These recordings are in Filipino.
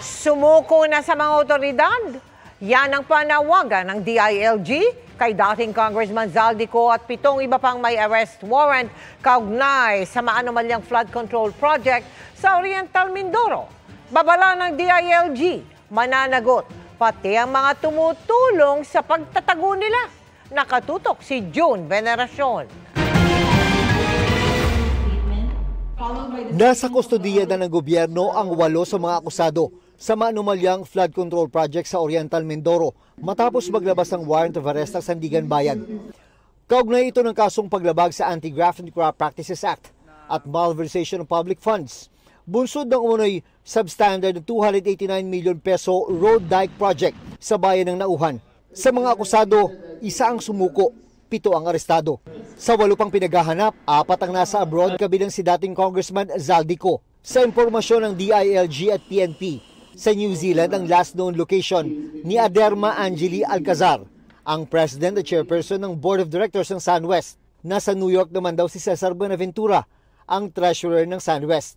Sumuko na sa mga otoridad. Yan ang panawagan ng DILG kay dating Congressman Zaldico at 7 iba pang may arrest warrant kaugnay sa maanumalyang flood control project sa Oriental Mindoro. Babala ng DILG, mananagot pati ang mga tumutulong sa pagtatago nila. Nakatutok si June Veneracion. Nasa kustodiya na ng gobyerno ang 8 sa mga akusado sa maanumalyang flood control project sa Oriental Mindoro matapos maglabas ng warrant of arrest ng Sandigan Bayan. Kaugnay ito ng kasong paglabag sa Anti-Graft and Corrupt Practices Act at malversation of public funds. Bunsod ng umunoy substandard ng 289 million peso road dike project sa bayan ng Nauhan. Sa mga akusado, 1 ang sumuko, 7 ang arestado. Sa 8 pang pinaghahanap, 4 ang nasa abroad kabilang si dating Congressman Zaldico. Sa impormasyon ng DILG at PNP, sa New Zealand ang last known location ni Aderma Angeli Alcazar, ang President at Chairperson ng Board of Directors ng SunWest. Nasa New York naman daw si Cesar Buenaventura, ang Treasurer ng SunWest.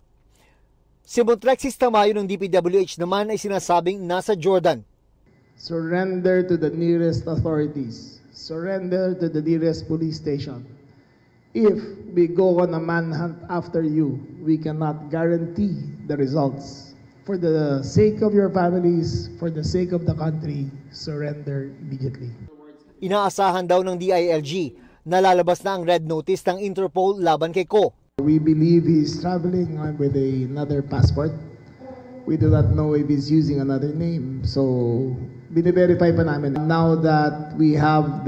Si Montrexis Tamayo ng DPWH naman ay sinasabing nasa Jordan. Surrender to the nearest authorities. Surrender to the nearest police station. If we go on a manhunt after you, we cannot guarantee the results. For the sake of your families, for the sake of the country, surrender immediately. Inaasahan daw ng DILG na lalabas na ang red notice ng Interpol laban kay Ko. We believe he's traveling with another passport. We do not know if he's using another name. So, bine-verify pa namin. Now that we have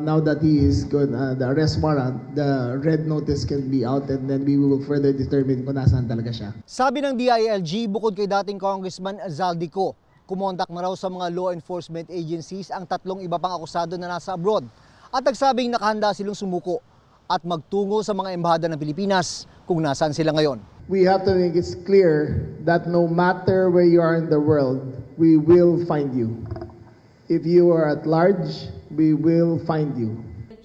now that he is good, the arrest warrant, the red notice can be out and then we will further determine kung nasaan talaga siya. Sabi ng DILG, bukod kay dating Congressman Zaldico, kumontak na raw sa mga law enforcement agencies ang 3 iba pang akusado na nasa abroad at nagsabing nakahanda silang sumuko at magtungo sa mga embahada ng Pilipinas kung nasaan sila ngayon. We have to make it clear that no matter where you are in the world, we will find you. If you are at large, we will find you.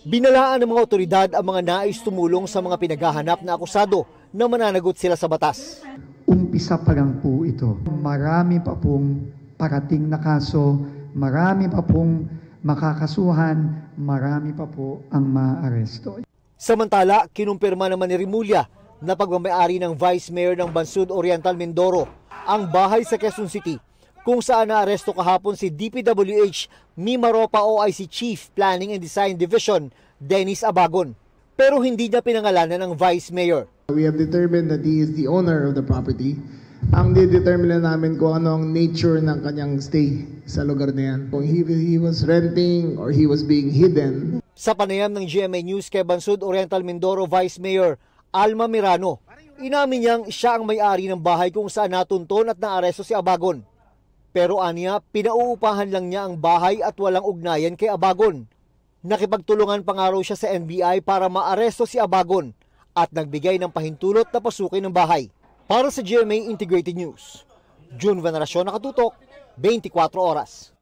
Binalaan ng mga otoridad ang mga nais tumulong sa mga pinaghahanap na akusado na mananagot sila sa batas. Umpisa pa lang po ito. Marami pa pong parating na kaso, marami pa pong makakasuhan, marami pa po ang maaresto. Samantala, kinumpirma naman ni Rimulya na pagmamayari ng Vice Mayor ng Bansud Oriental Mindoro ang bahay sa Quezon City kung saan naaresto kahapon si DPWH Mimaropa OIC Chief Planning and Design Division Dennis Abagon. Pero hindi niya pinangalanan ng Vice Mayor. We have determined that he is the owner of the property. Ang didetermine namin kung ano ang nature ng kanyang stay sa lugar na yan. Kung he was renting or he was being hidden. Sa panayam ng GMA News kay Bansud Oriental Mindoro Vice Mayor Alma Mirano, inamin niyang siya ang may-ari ng bahay kung saan natunton at naaresto si Abagon. Pero aniya, pinauupahan lang niya ang bahay at walang ugnayan kay Abagon. Nakipagtulungan pa nga raw siya sa NBI para maaresto si Abagon at nagbigay ng pahintulot na pasukin ng bahay. Para sa GMA Integrated News, June Veneracion, Nakatutok, 24 Oras.